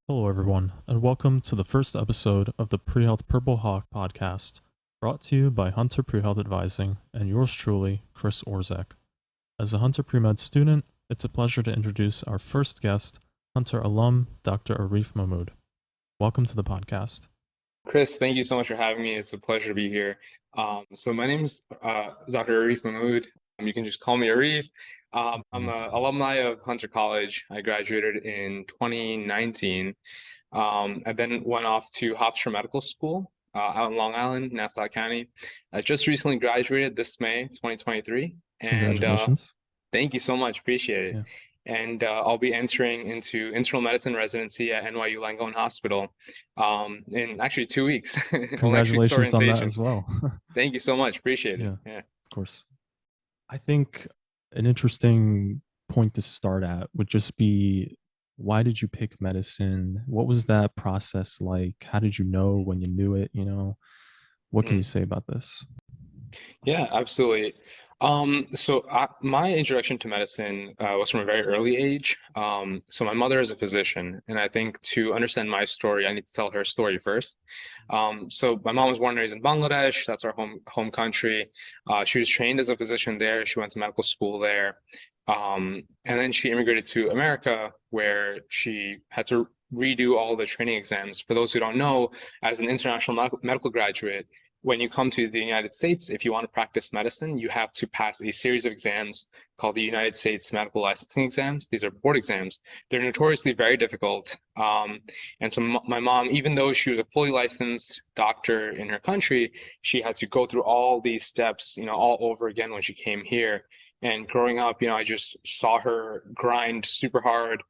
Hello, everyone, and welcome to the first episode of the Pre-Health Purple Hawk podcast, brought to you by Hunter Pre-Health Advising and yours truly, Chris Orzak. As a Hunter Pre-Med student, it's a pleasure to introduce our first guest, Hunter alum, Dr. Arif Mahmud. Welcome to the podcast. Chris, thank you so much for having me. It's a pleasure to be here. So my name is Dr. Arif Mahmud. You can just call me Arif. I'm an alumni of Hunter College. I graduated in 2019. I then went off to Hofstra Medical School out in Long Island, Nassau County. I just recently graduated this May 2023, and Congratulations. thank you so much. Appreciate it. Yeah. And I'll be entering into internal medicine residency at NYU Langone Hospital in actually 2 weeks. Well, next week's Congratulations on that orientation. as well. Thank you so much. Appreciate it. Yeah, Yeah. of course. I think an interesting point to start at would just be, why did you pick medicine? What was that process like? How did you know when you knew it? What can you Mhm. say about this? Yeah, absolutely. My introduction to medicine was from a very early age. So my mother is a physician, and I think to understand my story, I need to tell her story first. So my mom was born and raised in Bangladesh. That's our home country. She was trained as a physician there. She went to medical school there, and then she immigrated to America, where she had to redo all the training exams. For those who don't know, as an international medical graduate, when you come to the United States, if you want to practice medicine, you have to pass a series of exams called the United States Medical Licensing Exams. These are board exams. They're notoriously very difficult. And so my mom, even though she was a fully licensed doctor in her country, she had to go through all these steps, all over again when she came here. And growing up, I just saw her grind super hard,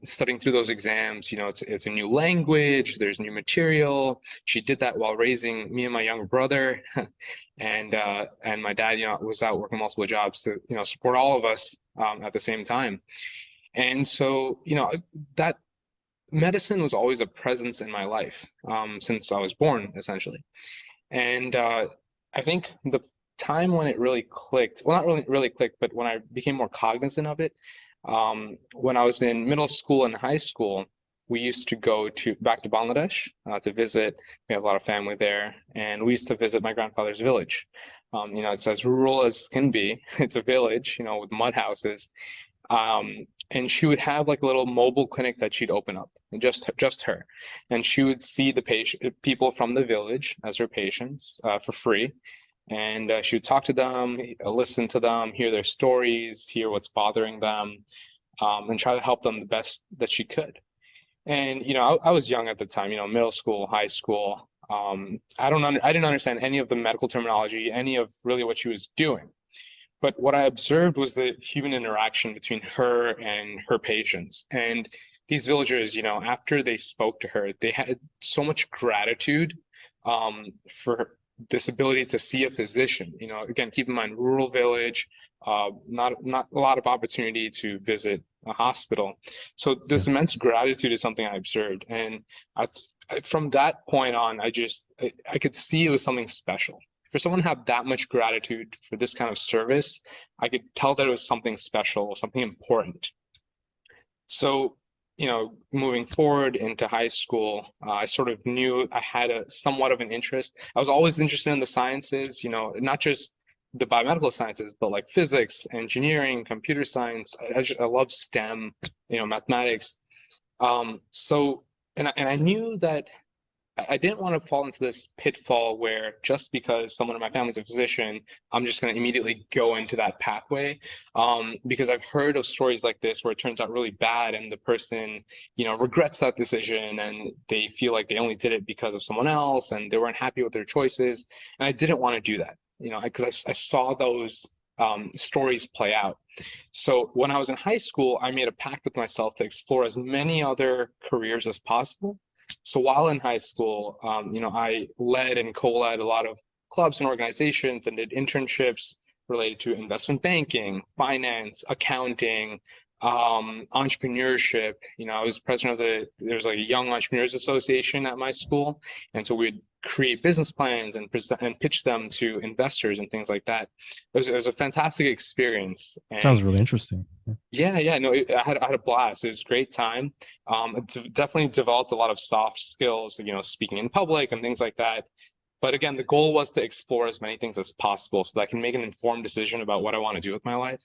studying through those exams. It's a new language, there's new material. She did that while raising me and my younger brother, and my dad, was out working multiple jobs to, support all of us at the same time. And so, that medicine was always a presence in my life since I was born, essentially. And I think the time when it really clicked, well, not really clicked, but when I became more cognizant of it, when I was in middle school and high school, we used to go back to Bangladesh to visit. We have a lot of family there, and we used to visit my grandfather's village. It's as rural as can be. It's a village, with mud houses. And she would have like a little mobile clinic that she'd open up, and just her, and she would see the people from the village as her patients for free, and she would talk to them, listen to them, hear their stories, hear what's bothering them, and try to help them the best that she could. And I was young at the time, middle school, high school. I didn't understand any of the medical terminology, any of really what she was doing. But what I observed was the human interaction between her and her patients. And these villagers, after they spoke to her, they had so much gratitude for this ability to see a physician. Again, keep in mind, rural village, not a lot of opportunity to visit a hospital. So Yeah. this immense gratitude is something I observed, and I, from that point on, I could see it was something special. For someone to have that much gratitude for this kind of service, I could tell that it was something special, something important. So, moving forward into high school, I sort of knew I had a somewhat of an interest. I was always interested in the sciences, not just the biomedical sciences, but like physics, engineering, computer science. I love STEM, mathematics. So, and I knew that I didn't want to fall into this pitfall where just because someone in my family's a physician, I'm just going to immediately go into that pathway. Because I've heard of stories like this where it turns out really bad and the person, regrets that decision and they feel like they only did it because of someone else and they weren't happy with their choices. And I didn't want to do that, because I saw those stories play out. So when I was in high school, I made a pact with myself to explore as many other careers as possible. So while in high school, I led and co-led a lot of clubs and organizations and did internships related to investment banking, finance, accounting, entrepreneurship. I was president of there's like a Young Entrepreneurs Association at my school. And so we'd create business plans and present and pitch them to investors and things like that. It was a fantastic experience. Sounds And really interesting. yeah, no, I had a blast. It was a great time. It definitely developed a lot of soft skills, speaking in public and things like that. But again, the goal was to explore as many things as possible so that I can make an informed decision about what I want to do with my life.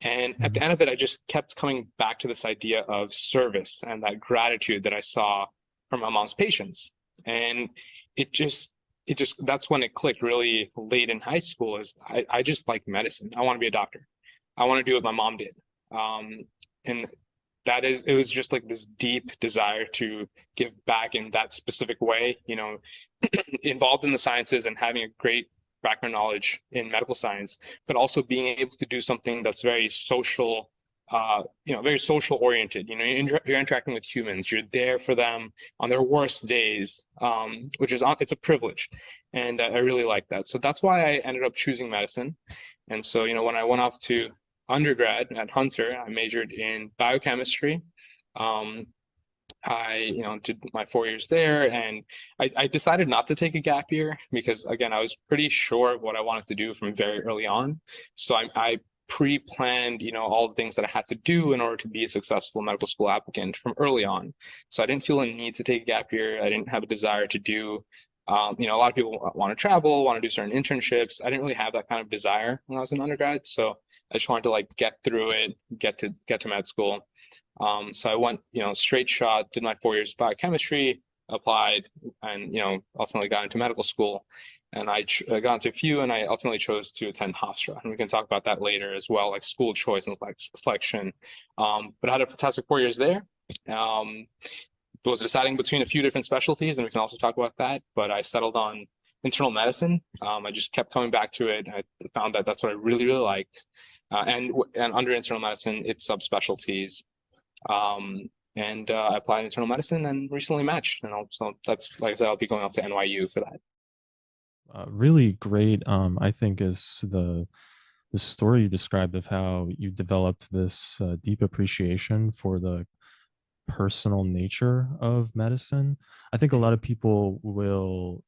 And at Mhm. the end of it, I just kept coming back to this idea of service and that gratitude that I saw from my mom's patients. And it just, that's when it clicked really late in high school is I just like medicine. I want to be a doctor. I want to do what my mom did. And it was just like this deep desire to give back in that specific way, involved in the sciences and having a great background knowledge in medical science, but also being able to do something that's very social, very social oriented. You're interacting with humans. You're there for them on their worst days, it's a privilege, and I really like that. So that's why I ended up choosing medicine. And so, when I went off to undergrad at Hunter, I majored in biochemistry. Um, I did my 4 years there, and I decided not to take a gap year because, again, I was pretty sure of what I wanted to do from very early on. So I pre-planned, all the things that I had to do in order to be a successful medical school applicant from early on. So I didn't feel a need to take a gap year. I didn't have a desire to do, a lot of people want to travel, want to do certain internships. I didn't really have that kind of desire when I was an undergrad. So I just wanted to like get through it, get to med school. So I went, straight shot, did my 4 years of biochemistry, applied, and ultimately got into medical school. And I got into a few, and I ultimately chose to attend Hofstra. And we can talk about that later as well, like school choice and selection. But I had a fantastic 4 years there. Was deciding between a few different specialties, and we can also talk about that. But I settled on internal medicine. I just kept coming back to it. I found that that's what I really, really liked. And under internal medicine, it's subspecialties. And I applied internal medicine and recently matched. And so that's, like I said, I'll be going off to NYU for that. Really great, I think, is the story you described of how you developed this deep appreciation for the personal nature of medicine. I think a lot of people will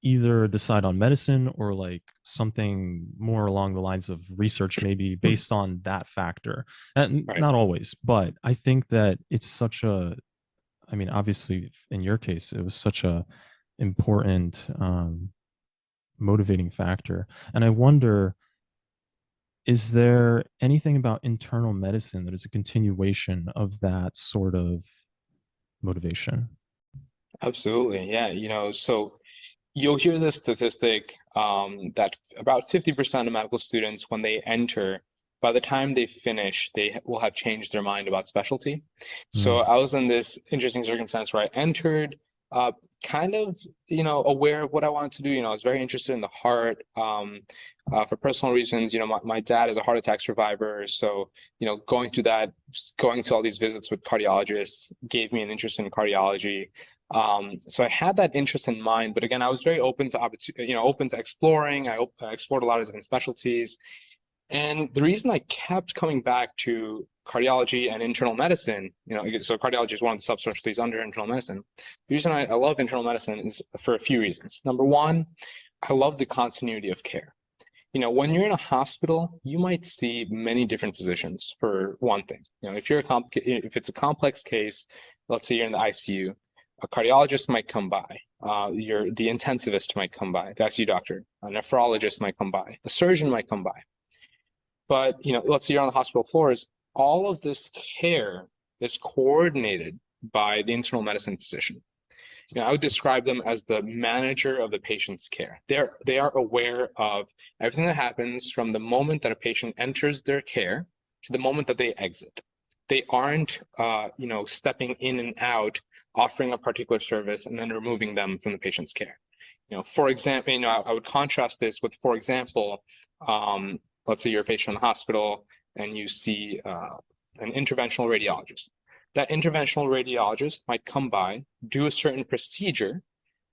either decide on medicine or like something more along the lines of research, maybe based on that factor. And Right. not always, but I think that it's such a, I mean, obviously in your case, it was such a important motivating factor. And I wonder, is there anything about internal medicine that is a continuation of that sort of motivation? Absolutely. Yeah. So you'll hear this statistic that about 50% of medical students, when they enter, by the time they finish, they will have changed their mind about specialty. So Mm, I was in this interesting circumstance where I entered uh, kind of, aware of what I wanted to do. I was very interested in the heart for personal reasons. My dad is a heart attack survivor. So, going through that, going to all these visits with cardiologists gave me an interest in cardiology. So I had that interest in mind, but again, I was very open to open to exploring. I explored a lot of different specialties, and the reason I kept coming back to cardiology and internal medicine, so cardiology is one of the subspecialties under internal medicine. The reason I love internal medicine is for a few reasons. Number one, I love the continuity of care. When you're in a hospital, you might see many different physicians for one thing. If it's a complex case, let's say you're in the ICU, a cardiologist might come by. The intensivist might come by, the ICU doctor, a nephrologist might come by, a surgeon might come by. But let's say you're on the hospital floors, all of this care is coordinated by the internal medicine physician. I would describe them as the manager of the patient's care. They are aware of everything that happens from the moment that a patient enters their care to the moment that they exit. They aren't, stepping in and out, offering a particular service and then removing them from the patient's care. For example, I would contrast this with, for example, let's say you're a patient in the hospital and you see an interventional radiologist. That interventional radiologist might come by, do a certain procedure,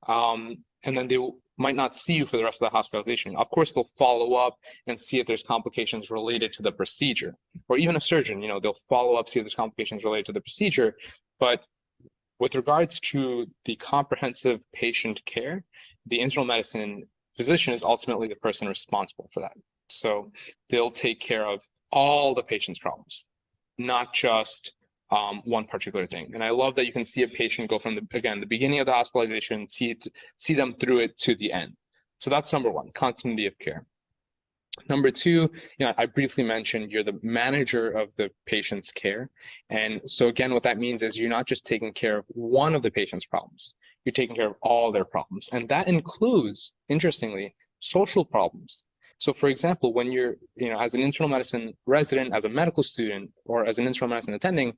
and then they might not see you for the rest of the hospitalization. Of course, they'll follow up and see if there's complications related to the procedure. Or even a surgeon, they'll follow up, see if there's complications related to the procedure. But With regards to the comprehensive patient care, the internal medicine physician is ultimately the person responsible for that. So they'll take care of all the patient's problems, not just one particular thing. And I love that you can see a patient go from the beginning of the hospitalization, see them through it to the end. So that's number one, continuity of care. Number two, I briefly mentioned you're the manager of the patient's care. And so again, what that means is you're not just taking care of one of the patient's problems, you're taking care of all their problems. And that includes, interestingly, social problems. So for example, when you're, as an internal medicine resident, as a medical student, or as an internal medicine attending,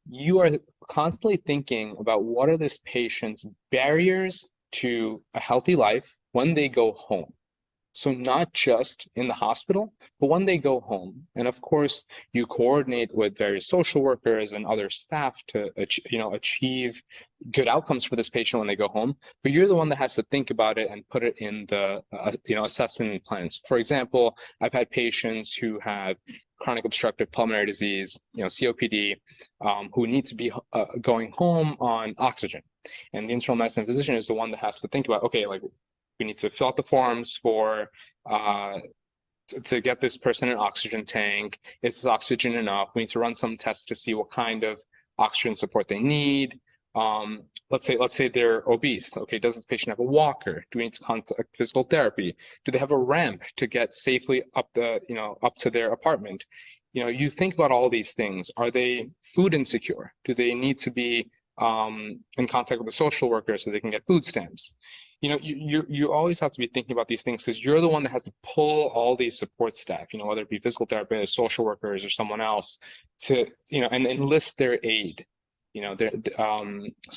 you are constantly thinking about what are this patient's barriers to a healthy life when they go home. So not just in the hospital, but when they go home. And of course, you coordinate with various social workers and other staff to achieve good outcomes for this patient when they go home. But you're the one that has to think about it and put it in the assessment plans. For example, I've had patients who have chronic obstructive pulmonary disease, COPD, who need to be going home on oxygen. And the internal medicine physician is the one that has to think about, okay, like, we need to fill out the forms for to get this person an oxygen tank. Is this oxygen enough? We need to run some tests to see what kind of oxygen support they need. Let's say they're obese. Okay, does this patient have a walker? Do we need to contact physical therapy? Do they have a ramp to get safely up to their apartment? You think about all these things. Are they food insecure? Do they need to be in contact with the social worker so they can get food stamps? You always have to be thinking about these things because you're the one that has to pull all these support staff, whether it be physical therapists, social workers, or someone else, to and enlist their aid. So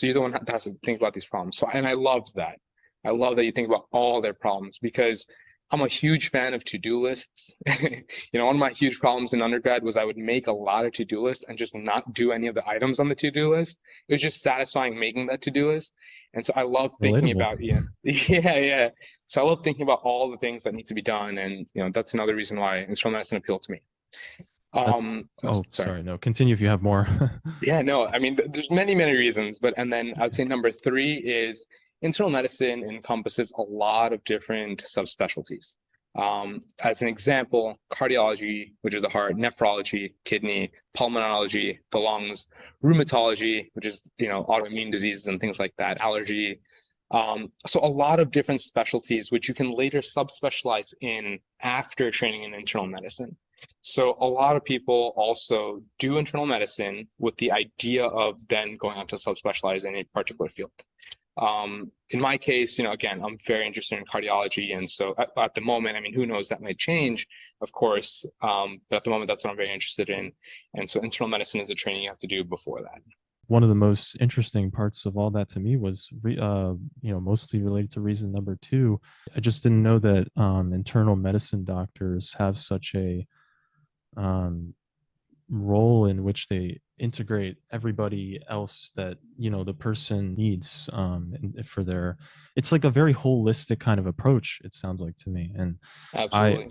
you're the one that has to think about these problems. So, and I love that. I love that you think about all their problems because I'm a huge fan of to-do lists. One of my huge problems in undergrad was I would make a lot of to-do lists and just not do any of the items on the to-do list. It was just satisfying making that to-do list. And so I love thinking about, yeah. So I love thinking about all the things that need to be done. And, that's another reason why internal medicine appealed to me. Sorry. No, continue if you have more. Yeah, no, I mean, there's many, many reasons, and then I'd say number three is internal medicine encompasses a lot of different subspecialties. As an example, cardiology, which is the heart, nephrology, kidney, pulmonology, the lungs, rheumatology, which is, autoimmune diseases and things like that, allergy. So a lot of different specialties, which you can later subspecialize in after training in internal medicine. So a lot of people also do internal medicine with the idea of then going on to subspecialize in a particular field. In my case, again, I'm very interested in cardiology. And so at the moment, I mean, who knows, that might change, of course. But at the moment, that's what I'm very interested in. And so internal medicine is a training you have to do before that. One of the most interesting parts of all that to me was, mostly related to reason number two. I just didn't know that internal medicine doctors have such a role in which they integrate everybody else that the person needs for their. It's like a very holistic kind of approach, it sounds like to me. And Absolutely.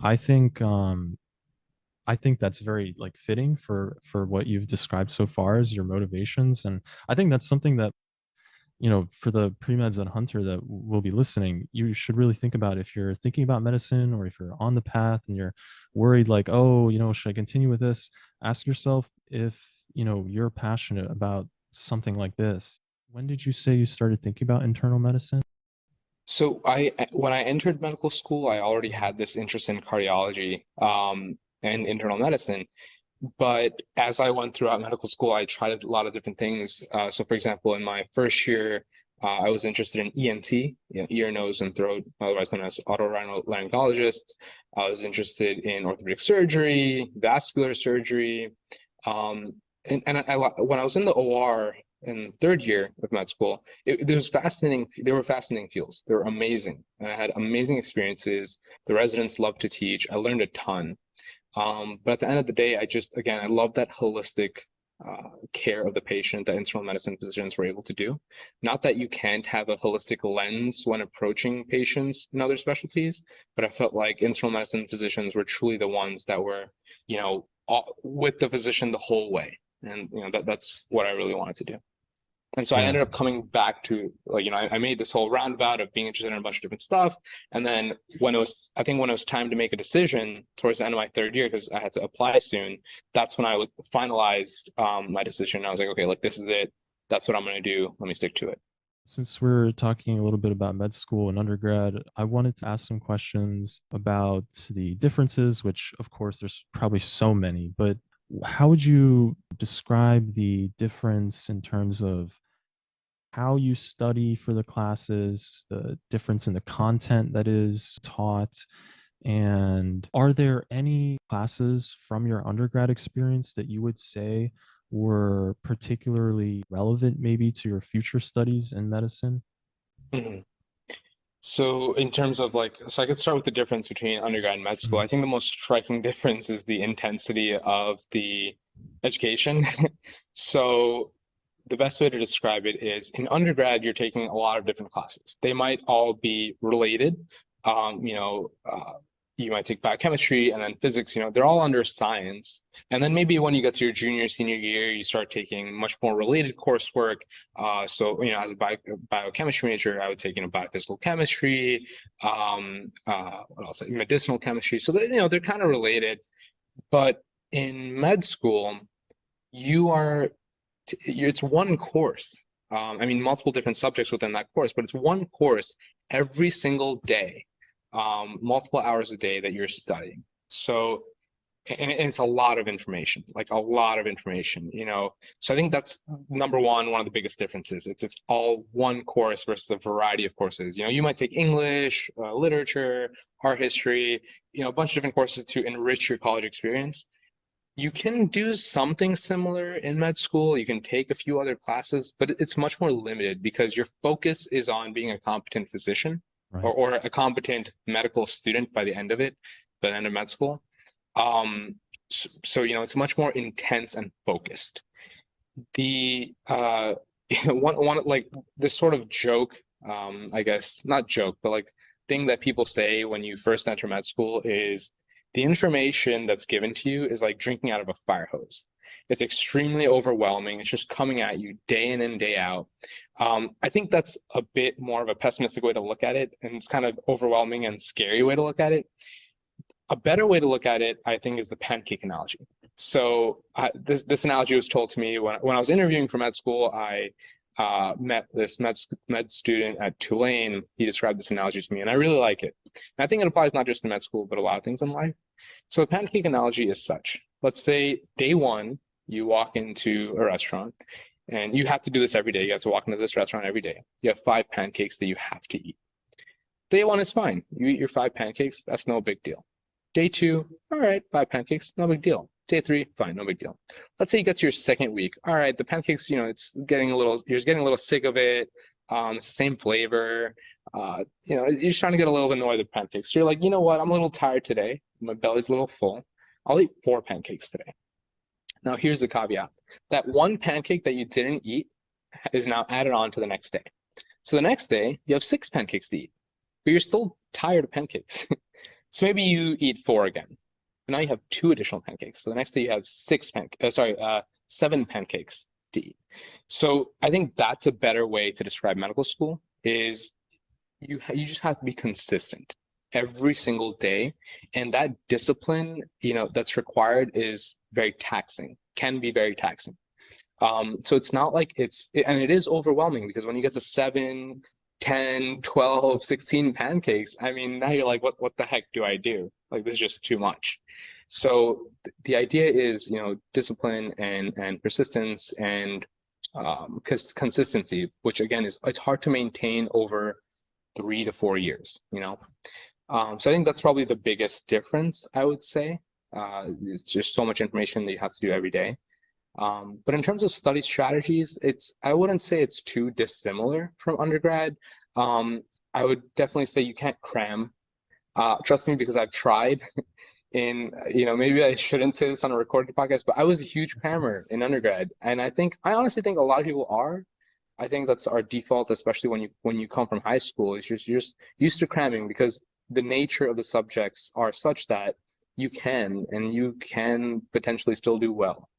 I think that's very like fitting for what you've described so far as your motivations. And I think that's something that, for the pre-meds and Hunter that will be listening, you should really think about. If you're thinking about medicine, or if you're on the path and you're worried like, oh, should I continue with this? Ask yourself if, you're passionate about something like this. When did you say you started thinking about internal medicine? So when I entered medical school, I already had this interest in cardiology and internal medicine. But as I went throughout medical school, I tried a lot of different things. So for example, in my first year, I was interested in ENT, ear, nose, and throat, otherwise known as otorhinolaryngologists. I was interested in orthopedic surgery, vascular surgery. When I was in the OR in third year of med school, there was fascinating. They were fascinating fields. They were amazing. And I had amazing experiences. The residents loved to teach. I learned a ton. But at the end of the day, I love that holistic care of the patient that internal medicine physicians were able to do. Not that you can't have a holistic lens when approaching patients in other specialties, but I felt like internal medicine physicians were truly the ones that were, with the physician the whole way. And that's what I really wanted to do. And so I Yeah. ended up coming back to like, I made this whole roundabout of being interested in a bunch of different stuff. And then I think when it was time to make a decision towards the end of my third year, because I had to apply soon, that's when I finalized my decision. I was like, okay, like this is it. That's what I'm going to do. Let me stick to it. Since we're talking a little bit about med school and undergrad, I wanted to ask some questions about the differences, which of course there's probably so many, but how would you describe the difference in terms of how you study for the classes, the difference in the content that is taught, and are there any classes from your undergrad experience that you would say were particularly relevant maybe to your future studies in medicine? Mhm. So in terms of like, so I could start with the difference between undergrad and med school. Mhm. I think the most striking difference is the intensity of the education. So the best way to describe it is in undergrad, you're taking a lot of different classes. They might all be related. Um, you know, uh, you might take biochemistry and then physics, they're all under science. And then maybe when you get to your junior, senior year, you start taking much more related coursework. So, as a biochemistry major, I would take, biophysical chemistry, what else? Medicinal chemistry. So, they're kind of related. But in med school, you are it's one course. I mean, multiple different subjects within that course, but it's one course every single day, multiple hours a day that you're studying. So, and it's a lot of information, like a lot of information. So I think that's number one of the biggest differences. It's all one course versus a variety of courses. You might take English, literature, art history, a bunch of different courses to enrich your college experience. You can do something similar in med school. You can take a few other classes, but it's much more limited because your focus is on being a competent physician or, Right. or a competent medical student by the end of it, by the end of med school. So, it's much more intense and focused. The one like this sort of joke, I guess not joke, but like thing that people say when you first enter med school is the information that's given to you is like drinking out of a fire hose. It's extremely overwhelming. It's just coming at you day in and day out. I think that's a bit more of a pessimistic way to look at it, and it's kind of overwhelming and scary way to look at it. A better way to look at it, I think, is the pancake analogy. So this analogy was told to me when I was interviewing for med school. I met this med student at Tulane. He described this analogy to me, and I really like it. And I think it applies not just to med school, but a lot of things in life. So the pancake analogy is such. Let's say day one, you walk into a restaurant, and you have to do this every day. You have to walk into this restaurant every day. You have 5 pancakes that you have to eat. Day one is fine. You eat your 5 pancakes. That's no big deal. Day two, all right, 5 pancakes, no big deal. Day three, fine, no big deal. Let's say you get to your second week. All right, the pancakes, you're just getting a little sick of it. It's the same flavor. You're just trying to get a little bit annoyed with pancakes. So you're like, you know what? I'm a little tired today. My belly's a little full. I'll eat 4 pancakes today. Now, here's the caveat. That one pancake that you didn't eat is now added on to the next day. So the next day, you have 6 pancakes to eat, but you're still tired of pancakes. So maybe you eat 4 again. But now you have 2 additional pancakes. So the next day you have 7 pancakes to eat. So I think that's a better way to describe medical school is you just have to be consistent every single day. And that discipline, that's required is very taxing, can be very taxing. So it's not like and it is overwhelming because when you get to 7, 10, 12, 16 pancakes, I mean, now you're like, what the heck do I do? Like, this is just too much. So the idea is, discipline and persistence and consistency, which again it's hard to maintain over 3 to 4 years. So I think that's probably the biggest difference, I would say. It's just so much information that you have to do every day. But in terms of study strategies, I wouldn't say it's too dissimilar from undergrad. I would definitely say you can't cram. Trust me, because I've tried. Maybe I shouldn't say this on a recorded podcast, but I was a huge crammer in undergrad, and I honestly think a lot of people are. I think that's our default, especially when you come from high school. You're just used to cramming because the nature of the subjects are such that you can potentially still do well.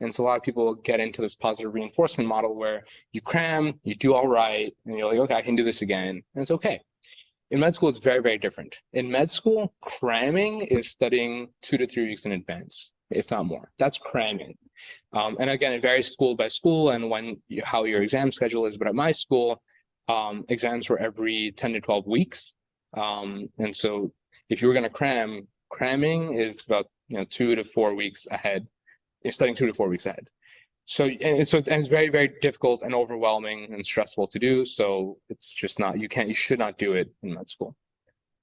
And so a lot of people get into this positive reinforcement model where you cram, you do all right, and you're like, okay, I can do this again, and it's okay. In med school, it's very, very different. In med school, cramming is studying 2 to 3 weeks in advance, if not more. That's cramming. And again, it varies school by school and how your exam schedule is. But at my school, exams were every 10 to 12 weeks. And so if you were going to cramming is about 2 to 4 weeks ahead. You're studying 2 to 4 weeks ahead. So it's very, very difficult and overwhelming and stressful to do. So it's just not, you should not do it in med school.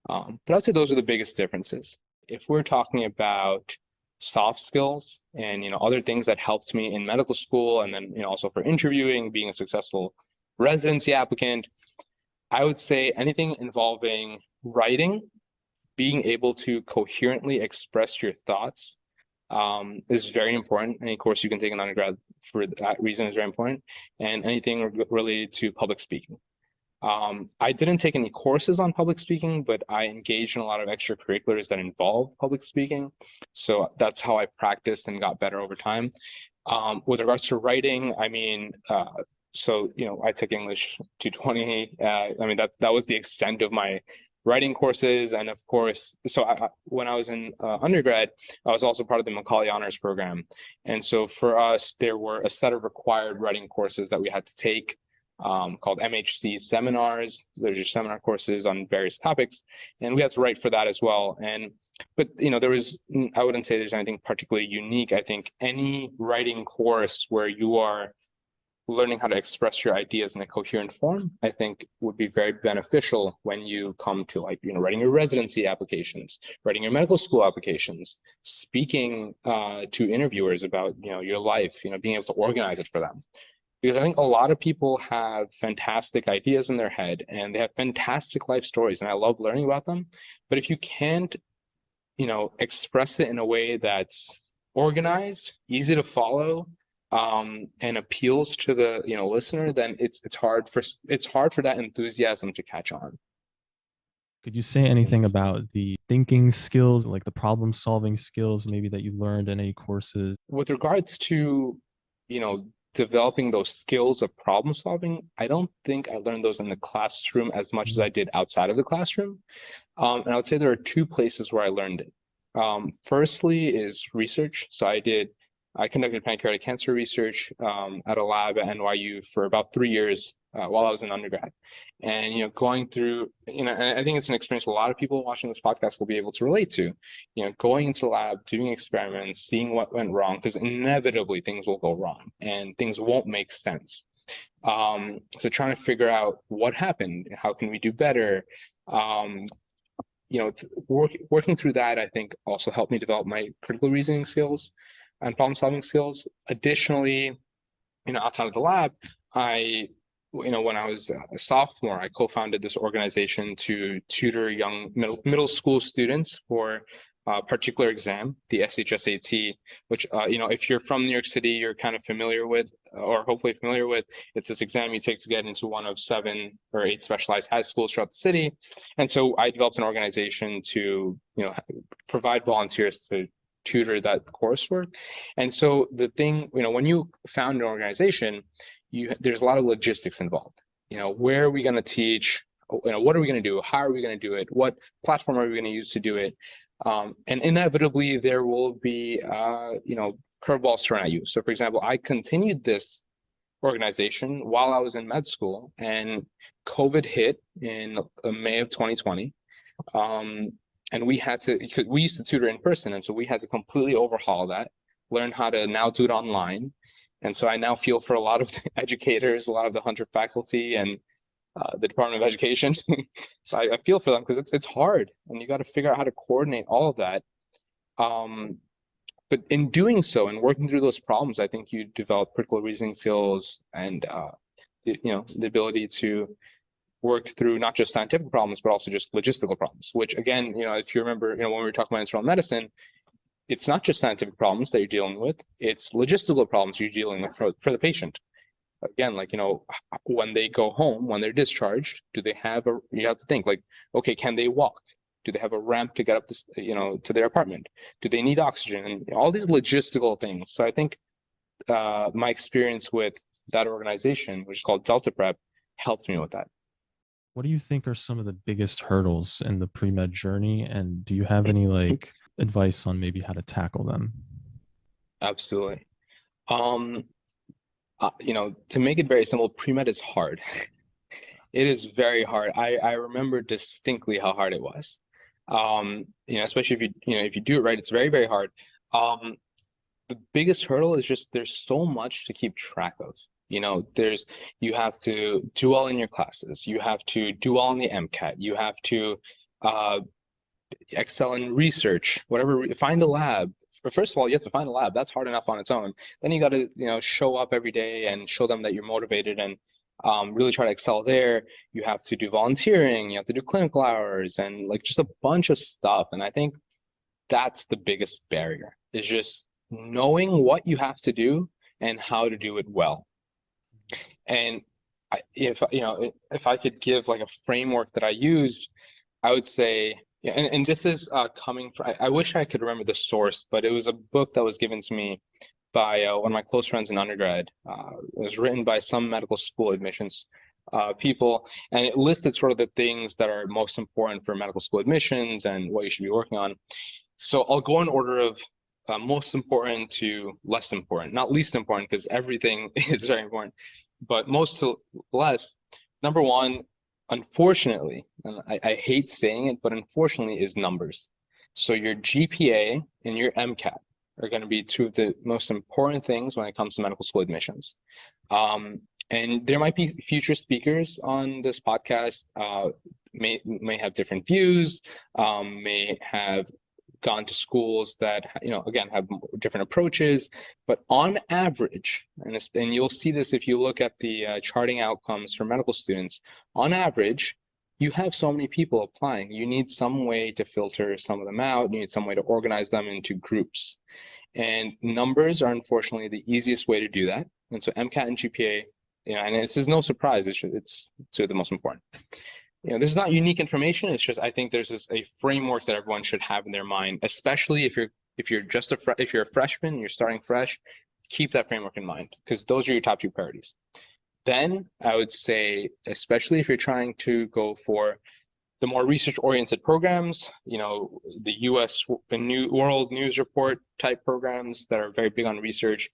But I'd say those are the biggest differences. If we're talking about soft skills and other things that helped me in medical school, and then also for interviewing, being a successful residency applicant, I would say anything involving writing, being able to coherently express your thoughts, is very important. Any course you can take in undergrad for that reason is very important, and anything related to public speaking. I didn't take any courses on public speaking, but I engaged in a lot of extracurriculars that involve public speaking. So that's how I practiced and got better over time. With regards to writing, I mean, I took English 220. I mean, that was the extent of my writing courses. And of course, when I was in undergrad, I was also part of the Macaulay Honors Program. And so for us, there were a set of required writing courses that we had to take, called MHC seminars. There's your seminar courses on various topics, and we had to write for that as well. But I wouldn't say there's anything particularly unique. I think any writing course where you are learning how to express your ideas in a coherent form, I think would be very beneficial when you come to writing your residency applications, writing your medical school applications, speaking to interviewers about your life, being able to organize it for them. Because I think a lot of people have fantastic ideas in their head and they have fantastic life stories, and I love learning about them. But if you can't, express it in a way that's organized, easy to follow, and appeals to the listener, then it's hard for that enthusiasm to catch on. Could you say anything about the thinking skills, like the problem solving skills maybe that you learned in any courses? With regards to, developing those skills of problem solving, I don't think I learned those in the classroom as much as I did outside of the classroom. And I would say there are two places where I learned it. Firstly is research. So I conducted pancreatic cancer research at a lab at NYU for about 3 years while I was in undergrad. And going through, and I think it's an experience a lot of people watching this podcast will be able to relate to. Going into the lab, doing experiments, seeing what went wrong, because inevitably things will go wrong and things won't make sense. So trying to figure out what happened, how can we do better. Working through that, I think also helped me develop my critical reasoning skills and problem solving skills. Additionally, outside of the lab, when I was a sophomore, I co-founded this organization to tutor young middle school students for a particular exam, the SHSAT, which, if you're from New York City, you're kind of familiar with, or hopefully familiar with. It's this exam you take to get into one of 7 or 8 specialized high schools throughout the city. And so I developed an organization to, provide volunteers to tutor that coursework. And so the thing, when you found an organization, there's a lot of logistics involved. Where are we going to teach? What are we going to do? How are we going to do it? What platform are we going to use to do it? And inevitably there will be, curveballs thrown at you. So for example, I continued this organization while I was in med school, and COVID hit in May of 2020. And we used to tutor in person. And so we had to completely overhaul that, learn how to now do it online. And so I now feel for a lot of educators, a lot of the Hunter faculty and the Department of Education. So I feel for them because it's hard, and you got to figure out how to coordinate all of that. But in doing so and working through those problems, I think you develop critical reasoning skills and the ability to work through not just scientific problems, but also just logistical problems, which again, if you remember, when we were talking about internal medicine, it's not just scientific problems that you're dealing with, it's logistical problems you're dealing with for the patient. Again, when they go home, when they're discharged, you have to think okay, can they walk? Do they have a ramp to get up to their apartment? Do they need oxygen? And all these logistical things. So I think my experience with that organization, which is called Delta Prep, helped me with that. What do you think are some of the biggest hurdles in the pre-med journey? And do you have any like advice on maybe how to tackle them? Absolutely. Um, to make it very simple, pre-med is hard. It is very hard. I remember distinctly how hard it was. Especially if you do it right, it's very, very hard. The biggest hurdle is just there's so much to keep track of. You have to do well in your classes. You have to do well in the MCAT. You have to uh, excel in research, whatever, find a lab. First of all, you have to find a lab. That's hard enough on its own. Then you got to, show up every day and show them that you're motivated and really try to excel there. You have to do volunteering. You have to do clinical hours and like just a bunch of stuff. And I think that's the biggest barrier is just knowing what you have to do and how to do it well. And if I could give like a framework that I used, I would say, yeah, and this is coming from, I wish I could remember the source, but it was a book that was given to me by one of my close friends in undergrad. It was written by some medical school admissions people, and it listed sort of the things that are most important for medical school admissions and what you should be working on. So I'll go in order of most important to less important, not least important, because everything is very important, but most to less. Number one, unfortunately, and I hate saying it, but unfortunately is numbers. So your GPA and your MCAT are going to be two of the most important things when it comes to medical school admissions. And there might be future speakers on this podcast, may have different views, may have gone to schools that, again, have different approaches, but on average, and you'll see this if you look at the charting outcomes for medical students, on average, you have so many people applying. You need some way to filter some of them out. You need some way to organize them into groups. And numbers are unfortunately the easiest way to do that. And so MCAT and GPA, and this is no surprise, it's two of the most important. This is not unique information. It's just I think there's a framework that everyone should have in their mind, especially if you're a freshman and you're starting fresh, keep that framework in mind because those are your top two priorities. Then I would say, especially if you're trying to go for the more research-oriented programs, the U.S. World News Report type programs that are very big on research,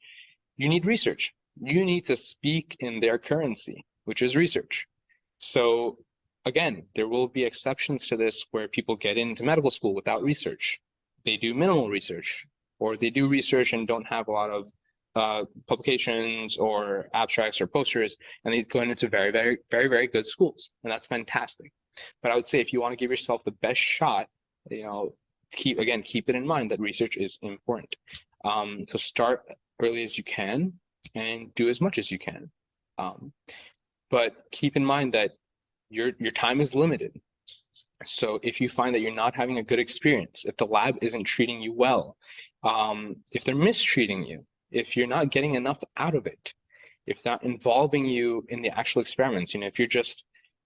you need research. You need to speak in their currency, which is research. So again, there will be exceptions to this where people get into medical school without research. They do minimal research, or they do research and don't have a lot of publications or abstracts or posters, and they go into very, very, very, very good schools, and that's fantastic. But I would say if you want to give yourself the best shot, keep it in mind that research is important. So start early as you can and do as much as you can. But keep in mind that your time is limited. So if you find that you're not having a good experience, if the lab isn't treating you well, if they're mistreating you, if you're not getting enough out of it, if not involving you in the actual experiments, if you're just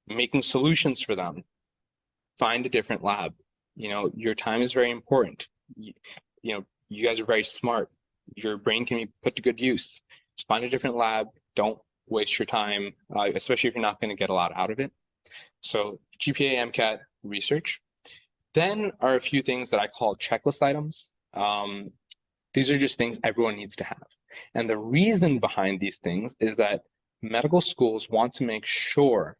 making solutions for them, find a different lab. Your time is very important. You guys are very smart. Your brain can be put to good use. Just find a different lab. Don't waste your time, especially if you're not going to get a lot out of it. So GPA, MCAT, research. Then are a few things that I call checklist items. These are just things everyone needs to have. And the reason behind these things is that medical schools want to make sure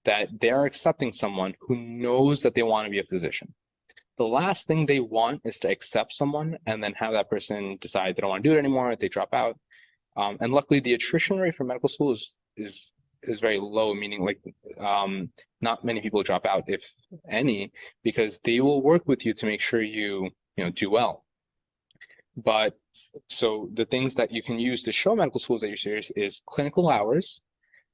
that they're accepting someone who knows that they want to be a physician. The last thing they want is to accept someone and then have that person decide they don't want to do it anymore, they drop out. And luckily, the attrition rate for medical school is very low, meaning like not many people drop out, if any, because they will work with you to make sure you do well. But so the things that you can use to show medical schools that you're serious is clinical hours,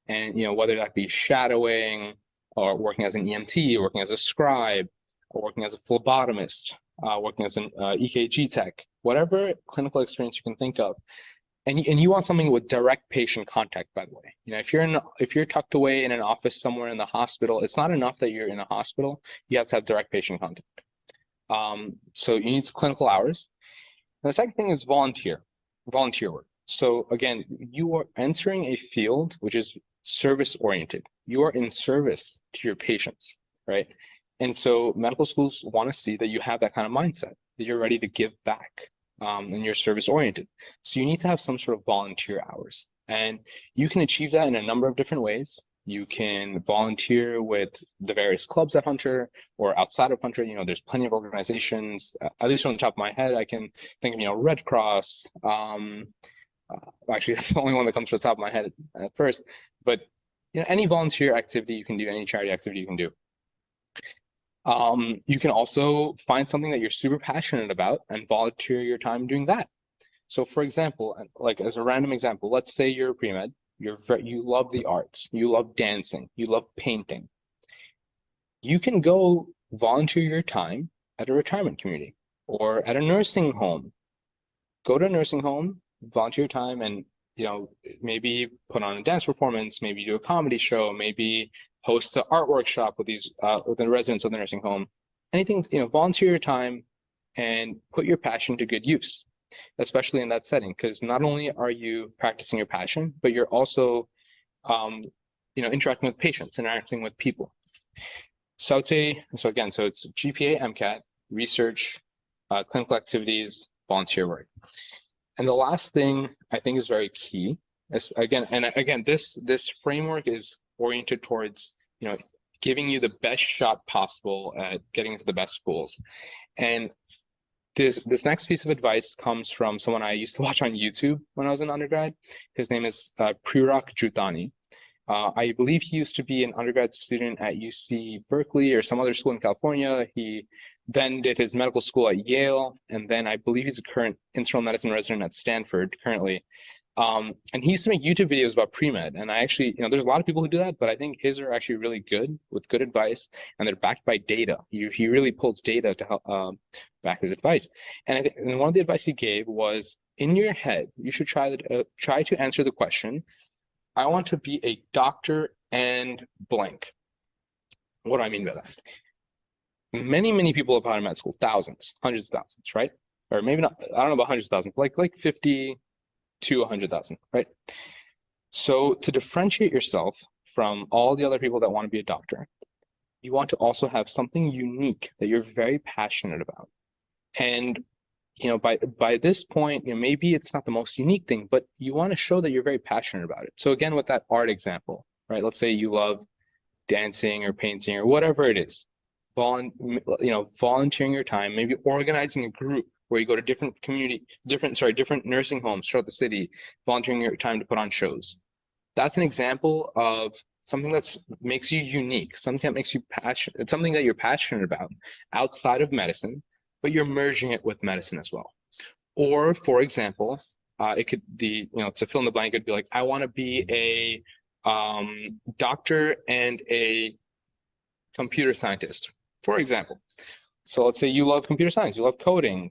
and whether that be shadowing or working as an EMT, working as a scribe, or working as a phlebotomist, working as an EKG tech, whatever clinical experience you can think of. And you want something with direct patient contact, by the way. If you're tucked away in an office somewhere in the hospital, it's not enough that you're in a hospital. You have to have direct patient contact. So you need clinical hours. And the second thing is volunteer work. So again, you are entering a field which is service oriented. You are in service to your patients, right? And so medical schools want to see that you have that kind of mindset, that you're ready to give back, and you're service oriented. So you need to have some sort of volunteer hours. And you can achieve that in a number of different ways. You can volunteer with the various clubs at Hunter or outside of Hunter. There's plenty of organizations, at least on the top of my head, I can think of, Red Cross, actually, that's the only one that comes to the top of my head at first. But any volunteer activity you can do, any charity activity you can do. You can also find something that you're super passionate about and volunteer your time doing that. So for example, like as a random example, let's say you're a pre-med, you love the arts, you love dancing, you love painting. You can go volunteer your time at a retirement community or at a nursing home. Go to a nursing home, volunteer time, and maybe put on a dance performance, maybe do a comedy show, maybe host an art workshop with the residents of the nursing home. Anything, volunteer your time and put your passion to good use, especially in that setting, because not only are you practicing your passion, but you're also interacting with patients, interacting with people. So I would say, so it's GPA, MCAT, research, clinical activities, volunteer work. And the last thing I think is very key, this framework is oriented towards, giving you the best shot possible at getting into the best schools. And this next piece of advice comes from someone I used to watch on YouTube when I was an undergrad. His name is Prirak Jutani. I believe he used to be an undergrad student at UC Berkeley or some other school in California. He then did his medical school at Yale, and then I believe he's a current internal medicine resident at Stanford currently. And he used to make YouTube videos about pre-med, and I actually, there's a lot of people who do that, but I think his are actually really good with good advice, and they're backed by data. He really pulls data to help back his advice. And one of the advice he gave was, in your head, you should try to answer the question, I want to be a doctor and blank. What do I mean by that? Many, many people apply to med school, thousands, hundreds of thousands, right? Or maybe not, I don't know about hundreds of thousands, but like 50 to 100,000, right? So to differentiate yourself from all the other people that want to be a doctor, you want to also have something unique that you're very passionate about. And by this point, maybe it's not the most unique thing, but you want to show that you're very passionate about it. So again, with that art example, right? Let's say you love dancing or painting or whatever it is. Volunteering your time, maybe organizing a group where you go to different nursing homes throughout the city, volunteering your time to put on shows. That's an example of something that makes you unique, something that makes you passionate, something that you're passionate about outside of medicine, but you're merging it with medicine as well. Or for example, it could be, to fill in the blank, it'd be like, I want to be a doctor and a computer scientist, for example. So let's say you love computer science, you love coding.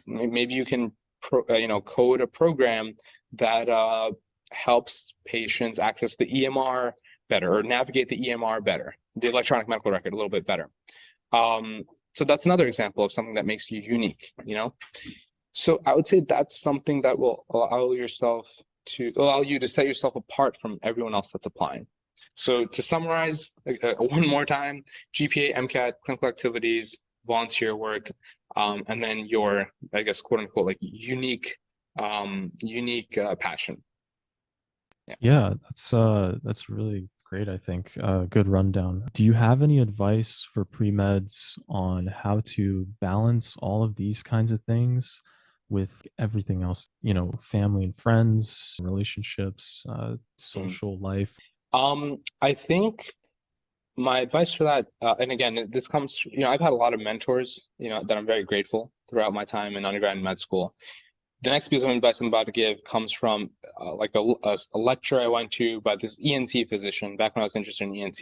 Maybe you can code a program that helps patients access the EMR better or navigate the EMR better, the electronic medical record a little bit better. So that's another example of something that makes you unique, So I would say that's something that will allow you to set yourself apart from everyone else that's applying. So to summarize one more time, GPA, MCAT, clinical activities, volunteer work, and then your, I guess, quote unquote, like unique passion. Yeah, that's really great, I think. Good rundown. Do you have any advice for pre-meds on how to balance all of these kinds of things with everything else, family and friends, relationships, social life? I think my advice for that, and again, this comes, I've had a lot of mentors, that I'm very grateful throughout my time in undergrad and med school. The next piece of advice I'm about to give comes from like a lecture I went to by this ENT physician back when I was interested in ENT.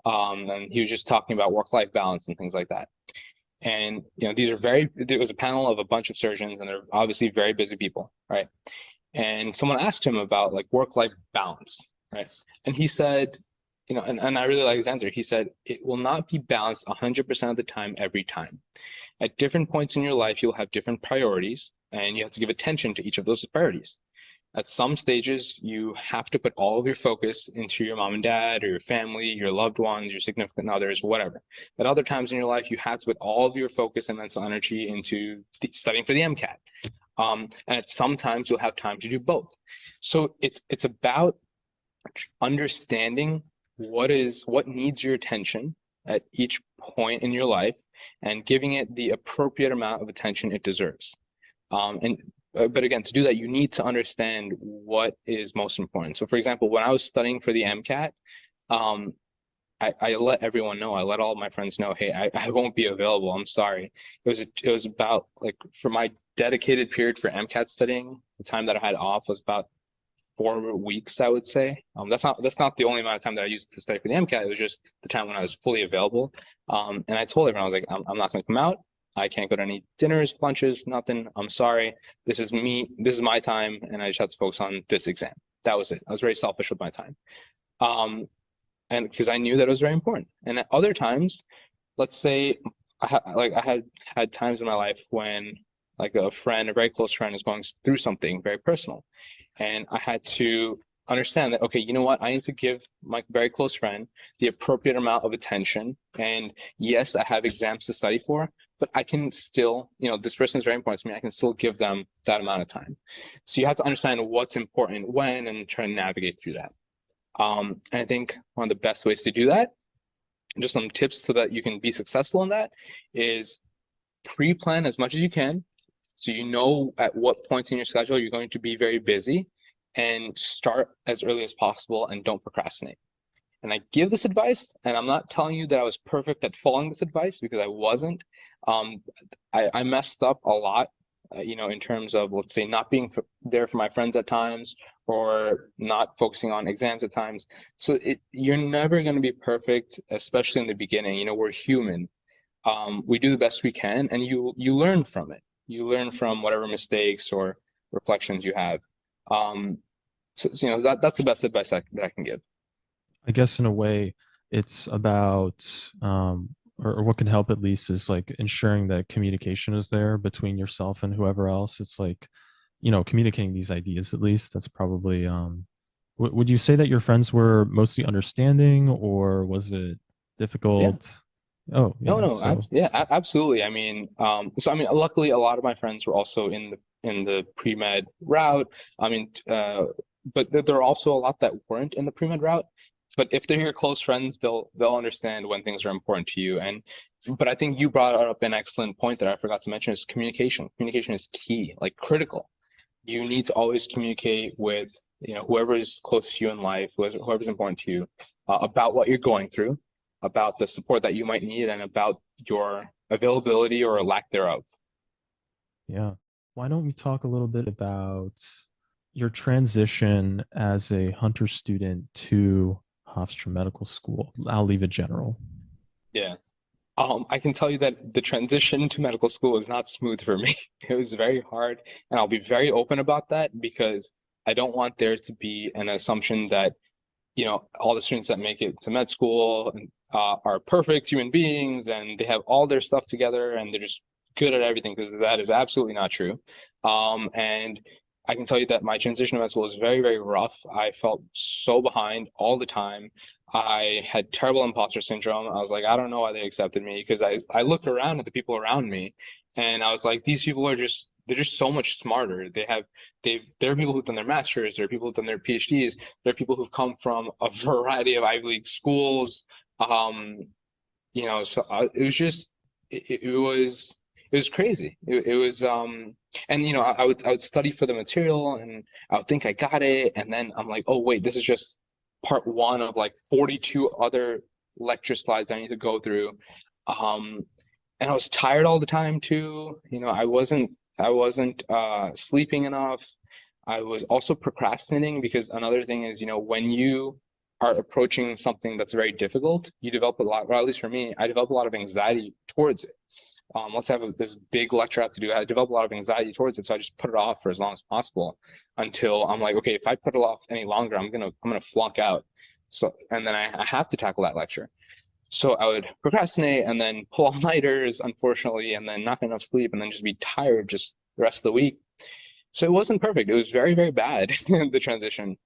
And he was just talking about work-life balance and things like that. And, there was a panel of a bunch of surgeons and they're obviously very busy people, right? And someone asked him about like work-life balance, right? And he said, and I really like his answer. He said, it will not be balanced 100% of the time, every time. At different points in your life, you'll have different priorities and you have to give attention to each of those priorities. At some stages, you have to put all of your focus into your mom and dad or your family, your loved ones, your significant others, whatever. At other times in your life, you have to put all of your focus and mental energy into studying for the MCAT. And at some times you'll have time to do both. So it's about understanding what needs your attention at each point in your life and giving it the appropriate amount of attention it deserves. But again, to do that, you need to understand what is most important. So for example, when I was studying for the MCAT, I let everyone know, I let all my friends know, hey, I won't be available. I'm sorry. It was about like for my dedicated period for MCAT studying, the time that I had off was about 4 weeks, I would say. That's not the only amount of time that I used to study for the MCAT. It was just the time when I was fully available. And I told everyone, I was like, I'm not going to come out. I can't go to any dinners, lunches, nothing. I'm sorry. This is me. This is my time, and I just have to focus on this exam. That was it. I was very selfish with my time. And because I knew that it was very important. And at other times, let's say I had times in my life when like a friend, a very close friend, is going through something very personal, and I had to understand that, okay, you know what, I need to give my very close friend the appropriate amount of attention. And yes, I have exams to study for, but I can still, this person is very important to me. I can still give them that amount of time. So you have to understand what's important when and try to navigate through that. And I think one of the best ways to do that, just some tips so that you can be successful in that, is pre-plan as much as you can. So you know at what points in your schedule you're going to be very busy, and start as early as possible and don't procrastinate. And I give this advice, and I'm not telling you that I was perfect at following this advice, because I wasn't. I messed up a lot, in terms of, let's say, not being there for my friends at times, or not focusing on exams at times. So you're never going to be perfect, especially in the beginning. We're human. We do the best we can, and you learn from it. You learn from whatever mistakes or reflections you have. So that's the best advice that I can give. I guess in a way, it's about, or what can help at least is like ensuring that communication is there between yourself and whoever else. It's like, communicating these ideas at least. That's probably, would you say that your friends were mostly understanding, or was it Yeah. difficult? Oh, No, yeah. no, So, absolutely. Luckily, a lot of my friends were also in the pre-med route. But there are also a lot that weren't in the pre-med route. But if they're your close friends, they'll understand when things are important to you. But I think you brought up an excellent point that I forgot to mention, is communication. Communication is key, like critical. You need to always communicate with whoever is close to you in life, whoever's important to you, about what you're going through, about the support that you might need, and about your availability or lack thereof. yeah. Why don't we talk a little bit about your transition as a Hunter student to Hofstra Medical School? I'll leave it general. Yeah. I can tell you that the transition to medical school was not smooth for me. It was very hard, and I'll be very open about that, because I don't want there to be an assumption that all the students that make it to med school are perfect human beings, and they have all their stuff together and they're just good at everything, because that is absolutely not true. And I can tell you that my transition to med school was very, very rough. I felt so behind all the time. I had terrible imposter syndrome. I was like, I don't know why they accepted me, because I looked around at the people around me, and I was like, these people they're just so much smarter. There are people who've done their masters, there are people who've done their PhDs, there are people who've come from a variety of Ivy League schools. It was crazy. It was and I would study for the material, and I would think I got it, and then I'm like, oh wait, this is just part one of like 42 other lecture slides I need to go through. And I was tired all the time too. I wasn't sleeping enough. I was also procrastinating, because another thing is, when you are approaching something that's very difficult, you develop a lot, or at least for me, I develop a lot of anxiety towards it. Let's have this big lecture I have to do. I develop a lot of anxiety towards it, so I just put it off for as long as possible, until I'm like, okay, if I put it off any longer, I'm gonna flunk out. So, and then I have to tackle that lecture. So I would procrastinate, and then pull all-nighters, unfortunately, and then not get enough sleep, and then just be tired just the rest of the week. So it wasn't perfect. It was very, very bad, the transition.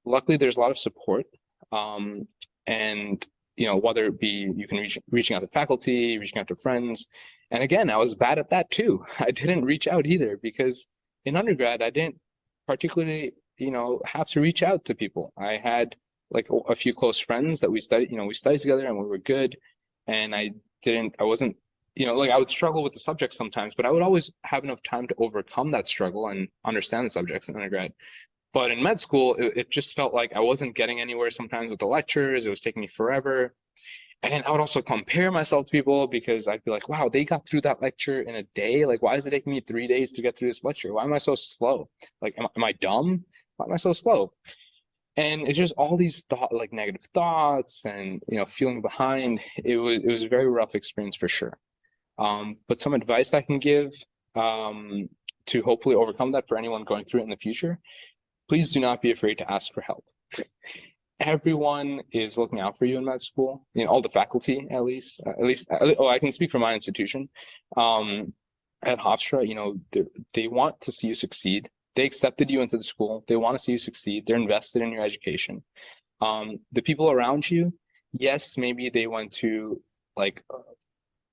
Luckily, there's a lot of support. Um, and whether it be you can reaching out to faculty, reaching out to friends. And again, I was bad at that too. I didn't reach out either because in undergrad, I didn't particularly, have to reach out to people. I had like a few close friends that we studied together and we were good. And I wasn't, like I would struggle with the subject sometimes, but I would always have enough time to overcome that struggle and understand the subjects in undergrad. But in med school, it just felt like I wasn't getting anywhere sometimes with the lectures. It was taking me forever. And I would also compare myself to people because I'd be like, wow, they got through that lecture in a day. Like, why is it taking me 3 days to get through this lecture? Why am I so slow? Like, am I dumb? Why am I so slow? And it's just all these like negative thoughts and, feeling behind. It was a very rough experience for sure. But some advice I can give to hopefully overcome that for anyone going through it in the future, please do not be afraid to ask for help. Everyone is looking out for you in med school, all the faculty at least, I can speak for my institution. At Hofstra, they want to see you succeed. They accepted you into the school. They want to see you succeed. They're invested in your education. The people around you, yes, maybe they went to like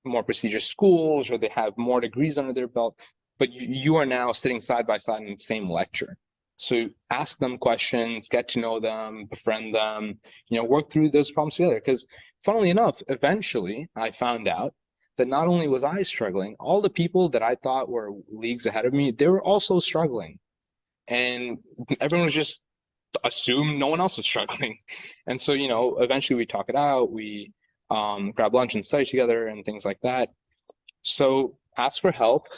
more prestigious schools or they have more degrees under their belt, but you are now sitting side by side in the same lecture. So ask them questions, get to know them, befriend them, work through those problems together. Because funnily enough, eventually I found out that not only was I struggling, all the people that I thought were leagues ahead of me, they were also struggling. And everyone was just assumed no one else was struggling. And so, eventually we talk it out, we grab lunch and study together and things like that. So ask for help.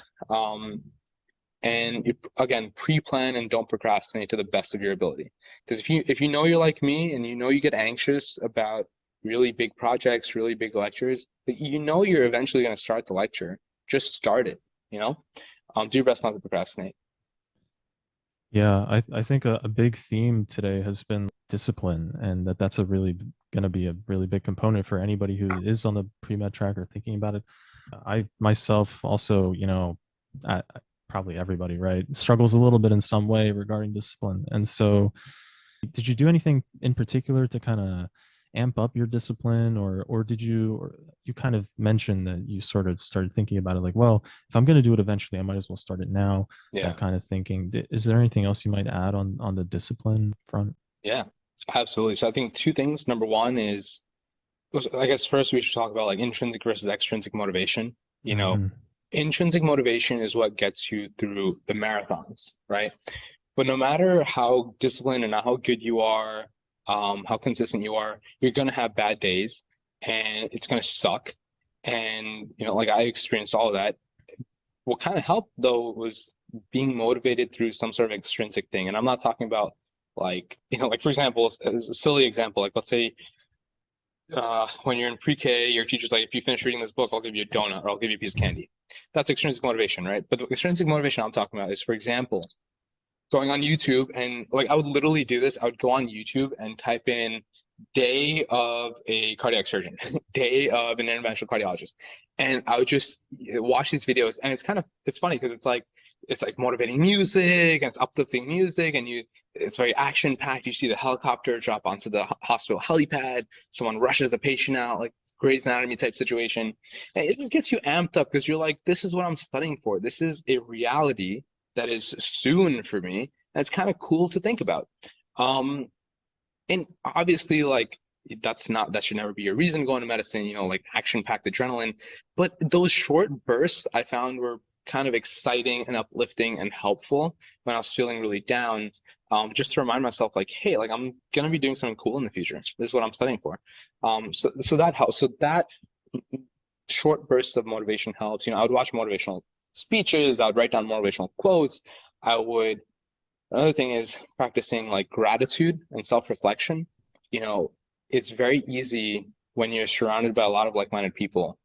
And again, pre-plan and don't procrastinate to the best of your ability. Because if you know you're like me and you get anxious about really big projects, really big lectures, you're eventually going to start the lecture. Just start it. Do your best not to procrastinate. Yeah, I think a big theme today has been discipline, and that's a really going to be a really big component for anybody who is on the pre-med track or thinking about it. I myself also, probably everybody, right, struggles a little bit in some way regarding discipline. And so, did you do anything in particular to kind of amp up your discipline, or you kind of mentioned that you sort of started thinking about it like, well, if I'm going to do it eventually, I might as well start it now. Yeah. That kind of thinking. Is there anything else you might add on the discipline front? Yeah, absolutely. So I think two things. Number one is, I guess first we should talk about like intrinsic versus extrinsic motivation. Mm-hmm. Intrinsic motivation is what gets you through the marathons, right? But no matter how disciplined and how good you are, how consistent you are, you're gonna have bad days and it's gonna suck. And like I experienced all of that. What kind of helped though was being motivated through some sort of extrinsic thing. And I'm not talking about like, like for example, as a silly example, like let's say when you're in pre-K, your teacher's like, if you finish reading this book, I'll give you a donut or I'll give you a piece of candy. That's extrinsic motivation, right? But the extrinsic motivation I'm talking about is, for example, going on YouTube and like I would literally do this. I would go on YouTube and type in day of a cardiac surgeon, day of an interventional cardiologist. And I would just watch these videos. And it's funny because it's like motivating music and it's uplifting music and it's very action packed. You see the helicopter drop onto the hospital helipad, someone rushes the patient out, like Grey's Anatomy type situation. And it just gets you amped up because you're like, this is what I'm studying for. This is a reality that is soon for me. And it's kind of cool to think about. And obviously, like that should never be your reason going to medicine, like action-packed adrenaline. But those short bursts I found were kind of exciting and uplifting and helpful when I was feeling really down. Just to remind myself, like, hey, like I'm gonna be doing something cool in the future. This is what I'm studying for. So that helps. So that short bursts of motivation helps. I would watch motivational speeches. I would write down motivational quotes. Another thing is practicing like gratitude and self-reflection. It's very easy when you're surrounded by a lot of like-minded people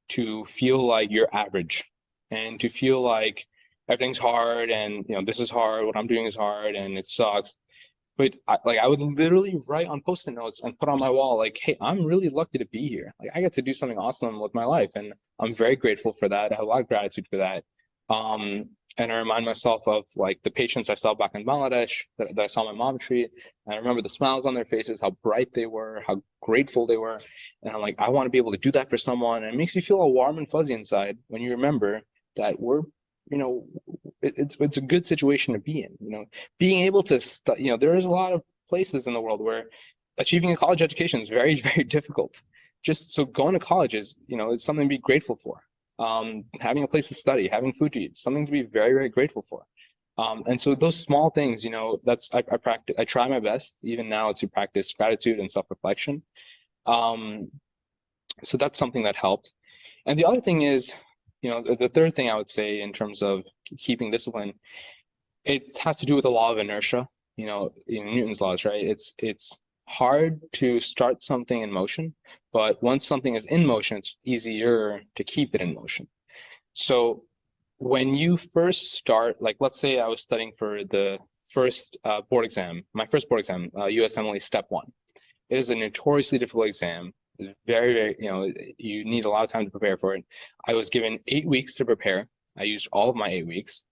to feel like you're average and to feel like everything's hard and this is hard, what I'm doing is hard and it sucks. But I would literally write on post-it notes and put on my wall like, hey, I'm really lucky to be here. Like I get to do something awesome with my life and I'm very grateful for that. I have a lot of gratitude for that. And I remind myself of like the patients I saw back in Bangladesh that I saw my mom treat. And I remember the smiles on their faces, how bright they were, how grateful they were. And I'm like, I want to be able to do that for someone. And it makes you feel all warm and fuzzy inside when you remember that we're, you know, it's a good situation to be in. Being able to there is a lot of places in the world where achieving a college education is very, very difficult. Just so going to college is, it's something to be grateful for. Having a place to study, having food to eat, something to be very, very grateful for. And so those small things, I practice, I try my best even now to practice gratitude and self-reflection. Um, so that's something that helps. And the other thing is, the third thing I would say in terms of keeping discipline, it has to do with the law of inertia, in Newton's laws, right? It's hard to start something in motion, but once something is in motion, it's easier to keep it in motion. So when you first start, like let's say I was studying for the first board exam, my first board exam, USMLE Step 1. It is a notoriously difficult exam. It's very, very, you need a lot of time to prepare for it. I was given 8 weeks to prepare. I used all of my 8 weeks.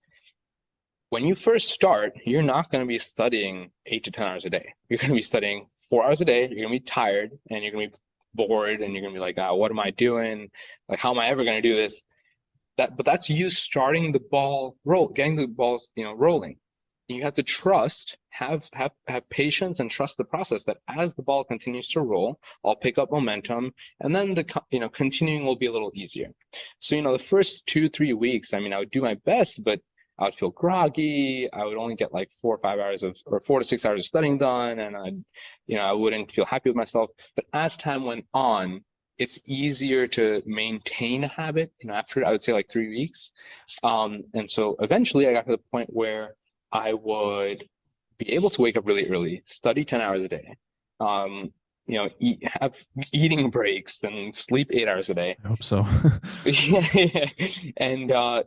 When you first start, you're not going to be studying 8 to 10 hours a day. You're going to be studying 4 hours a day. You're going to be tired and you're going to be bored and you're going to be like, what am I doing? Like, how am I ever going to do this? But that's you starting the ball getting the balls, rolling. You have to trust, have patience, and trust the process. That as the ball continues to roll, I'll pick up momentum, and then continuing will be a little easier. So the first 2-3 weeks, I mean, I would do my best, but I would feel groggy. I would only get like 4 or 5 hours or 4 to 6 hours of studying done, and I wouldn't feel happy with myself. But as time went on, it's easier to maintain a habit, after I would say like 3 weeks. And so eventually I got to the point where I would be able to wake up really early, study 10 hours a day, have eating breaks and sleep 8 hours a day. I hope so. Yeah. And so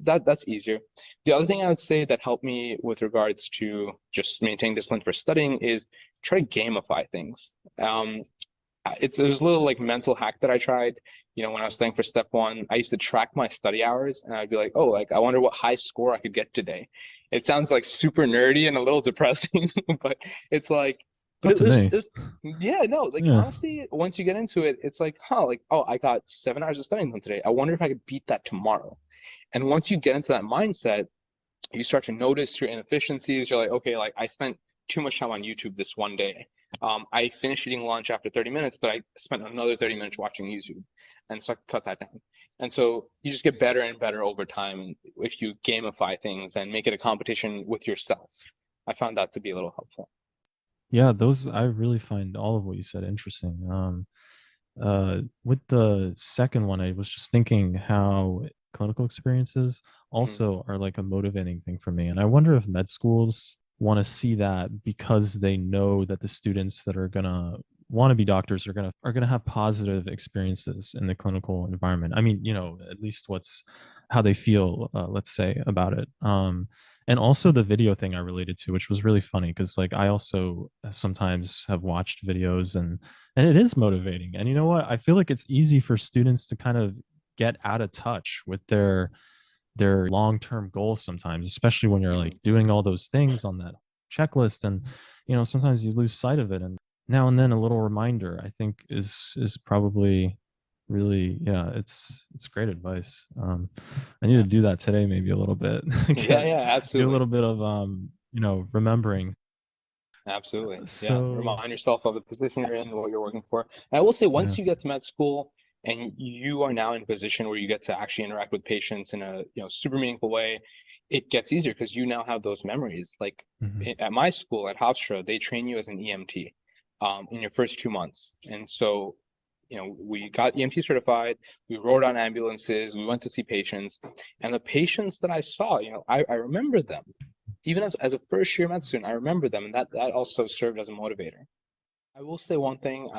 that's easier. The other thing I would say that helped me with regards to just maintaining discipline for studying is try to gamify things. There's a little like mental hack that I tried. When I was studying for Step 1, I used to track my study hours and I'd be like, oh, like I wonder what high score I could get today. It sounds like super nerdy and a little depressing, but it's like, but Not it to was, me. it was, yeah, no, like Yeah. honestly, once you get into it, it's like, like, oh, I got 7 hours of studying done today. I wonder if I could beat that tomorrow. And once you get into that mindset, you start to notice your inefficiencies. You're like, okay, like I spent too much time on YouTube this one day. I finished eating lunch after 30 minutes, but I spent another 30 minutes watching YouTube. And so I cut that down. And so you just get better and better over time if you gamify things and make it a competition with yourself. I found that to be a little helpful. Yeah, those I really find all of what you said interesting. With the second one, I was just thinking how clinical experiences Mhm. also are like a motivating thing for me. And I wonder if med schools want to see that because they know that the students that are gonna want to be doctors are gonna have positive experiences in the clinical environment. I mean, at least what's how they feel, let's say, about it. And also the video thing I related to, which was really funny because like I also sometimes have watched videos and it is motivating. And you know what? I feel like it's easy for students to kind of get out of touch with their long-term goals sometimes, especially when you're like Mhm. doing all those things on that checklist. And sometimes you lose sight of it. And now and then a little reminder, I think, is probably really, yeah, it's great advice. I need to Yeah. do that today, maybe a little bit. Yeah, Get- yeah, do a absolutely. little bit of remembering. Absolutely. Yeah. So Remind yourself of the position you're in, what you're working for. And I will say, yeah. once you get to med school and you are now in a position where you get to actually interact with patients in a, super meaningful way, it gets easier because you now have those memories. Like Mhm. at my school at Hofstra, they train you as an EMT in your first 2 months. And so, we got EMT certified, we rode on ambulances, we went to see patients, and the patients that I saw, I remember them even as a first year med student, I remember them, and that also served as a motivator. I will say one thing.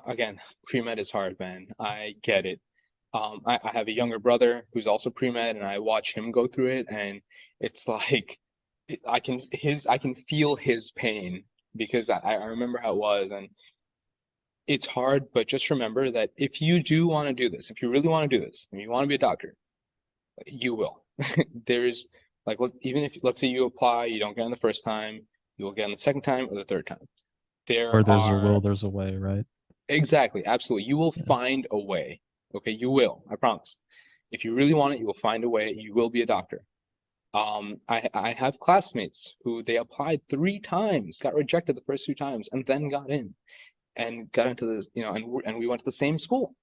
Again, pre-med is hard, man. I get it. I have a younger brother who's also pre-med, and I watch him go through it, and it's like I can feel his pain because I remember how it was, and it's hard. But just remember that if you do want to do this, if you really want to do this, and you want to be a doctor, you will. There's like, even if let's say you apply, you don't get in the first time, you will get in the second time or the third time. Where There there's a are will, there's a way, right? exactly, absolutely. You will Yeah. find a way. Okay, you will, I promise. If you really want it, you will find a way. You will be a doctor. I have classmates who they applied 3 times, got rejected the first 2 times, and then got in and got into this, and we went to the same school.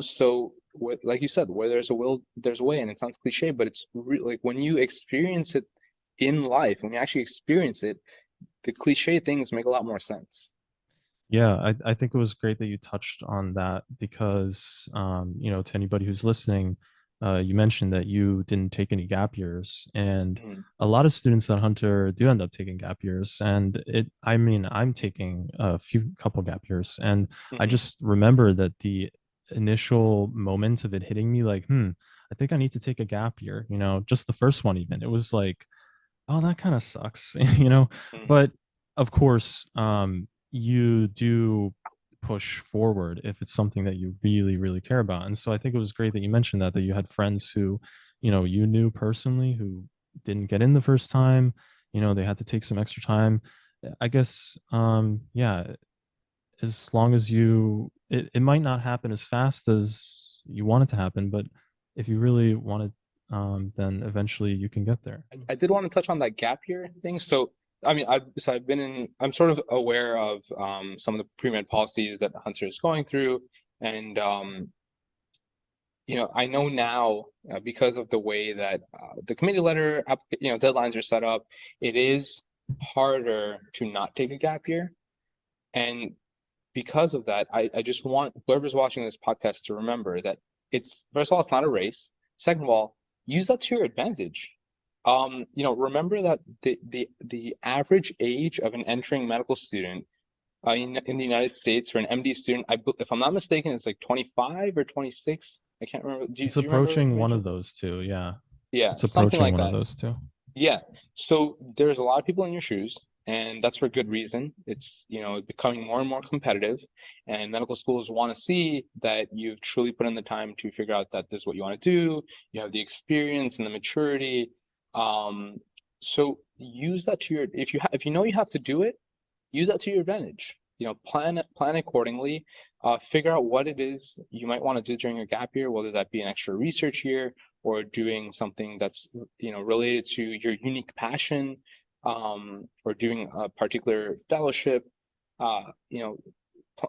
So like you said, where there's a will, there's a way, and it sounds cliche, but it's like when you experience it in life, when you actually experience it, the cliche things make a lot more sense. Yeah, I think it was great that you touched on that because, to anybody who's listening, you mentioned that you didn't take any gap years, and Mhm, a lot of students at Hunter do end up taking gap years. And I mean, I'm taking a couple gap years, and I mhm, just remember that the initial moment of it hitting me, like, I think I need to take a gap year, just the first one, even. It was like, oh, that kind of sucks, mhm. But of course, you do push forward if it's something that you really, really care about. And so I think it was great that you mentioned that you had friends who, you knew personally who didn't get in the first time, they had to take some extra time. I guess, yeah, as long as it might not happen as fast as you want it to happen, but if you really want it, then eventually you can get there. I did want to touch on that gap year thing. So, I mean, I'm sort of aware of some of the pre-med policies that Hunter is going through, and I know now because of the way that the committee letter, deadlines are set up, it is harder to not take a gap year. And because of that, I just want whoever's watching this podcast to remember that it's, first of all, it's not a race. Second of all, use that to your advantage. Remember that the average age of an entering medical student in the United States for an MD student, if I'm not mistaken, is like 25 or 26. I can't remember. Do, It's do you remember approaching one information? of those two. Yeah. Yeah, It's something approaching like one of that. those two. Yeah. So there's a lot of people in your shoes, and that's for good reason. It's, becoming more and more competitive, and medical schools want to see that you've truly put in the time to figure out that this is what you want to do. You have the experience and the maturity. Um, so use that to your, if you know you have to do it, use that to your advantage. Plan accordingly. Figure out what it is you might want to do during your gap year, whether that be an extra research year or doing something that's related to your unique passion, or doing a particular fellowship. Uh, you know,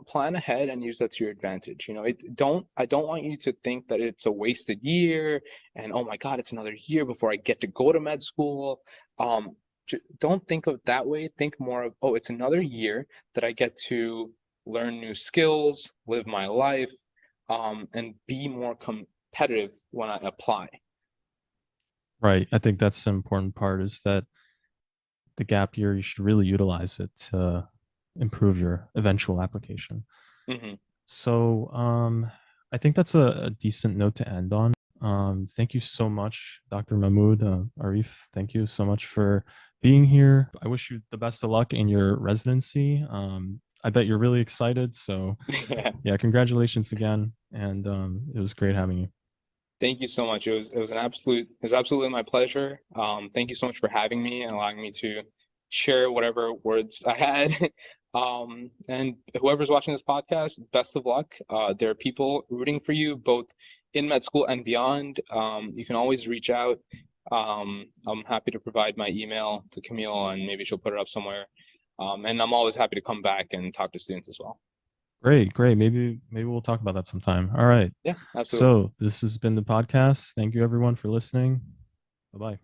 Plan ahead and use that to your advantage. I don't want you to think that it's a wasted year and oh my God, it's another year before I get to go to med school. Um, don't think of it that way. Think more of, oh, it's another year that I get to learn new skills, live my life, and be more competitive when I apply. Right. I think that's the important part is that the gap year, you should really utilize it to improve your eventual application. Hmm. So I think that's a decent note to end on. Thank you so much, Dr. Mahmoud, Arif. Thank you so much for being here. I wish you the best of luck in your residency. I bet you're really excited. So Yeah. yeah, congratulations again. And it was great having you. Thank you so much. It was absolutely my pleasure. Thank you so much for having me and allowing me to share whatever words I had. And whoever's watching this podcast, best of luck. There are people rooting for you both in med school and beyond. You can always reach out. I'm happy to provide my email to Camille and maybe she'll put it up somewhere. And I'm always happy to come back and talk to students as well. Great, great. Maybe we'll talk about that sometime. All right. Yeah, absolutely. So this has been the podcast. Thank you everyone for listening. Bye bye.